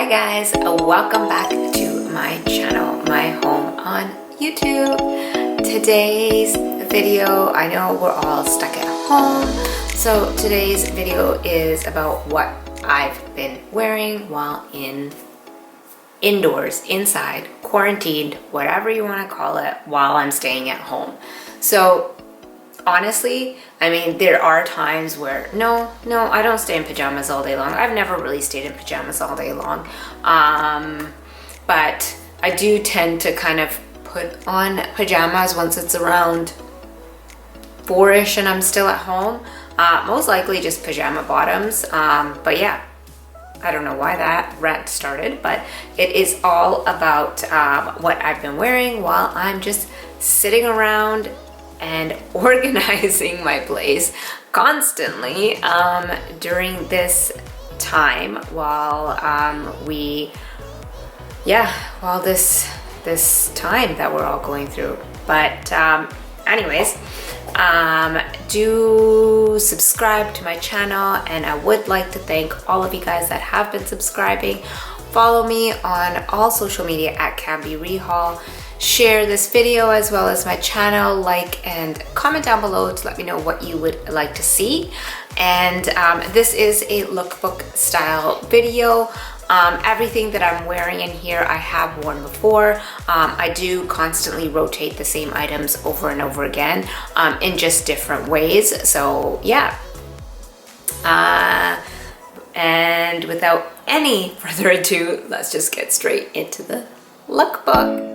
Hi guys, welcome back to my channel, my home on YouTube. Today's video, I know we're all stuck at home, so today's video is about what I've been wearing while indoors, inside, quarantined, whatever you want to call it, while I'm staying at home. So honestly, I mean, there are times where no, I don't stay in pajamas all day long. I've never really stayed in pajamas all day long. But I do tend to kind of put on pajamas once it's around 4-ish and I'm still at home. Most likely just pajama bottoms. But yeah, I don't know why that rant started, but it is all about what I've been wearing while I'm just sitting around and organizing my place constantly during this time while this time that we're all going through. But anyways, do subscribe to my channel, and I would like to thank all of you guys that have been subscribing. Follow me on all social media at Canby Rehall. Share this video as well as my channel, like and comment down below to let me know what you would like to see. And this is a lookbook style video. Everything that I'm wearing in here I have worn before. I do constantly rotate the same items over and over again in just different ways. So yeah. And without any further ado, let's just get straight into the lookbook.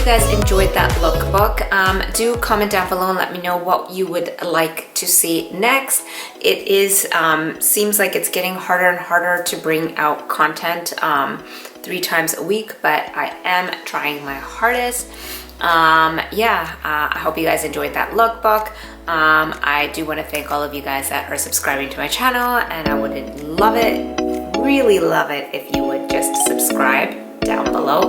Guys enjoyed that lookbook. Do comment down below and let me know what you would like to see next. It is seems like it's getting harder and harder to bring out content 3 times a week, but I am trying my hardest. I hope you guys enjoyed that lookbook. I do want to thank all of you guys that are subscribing to my channel, and I would love it, really love it, if you would just subscribe down below.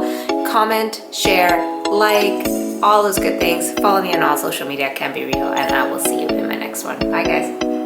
Comment, share, like, all those good things. Follow me on all social media at Can Be Real, and I will see you in my next one. Bye guys.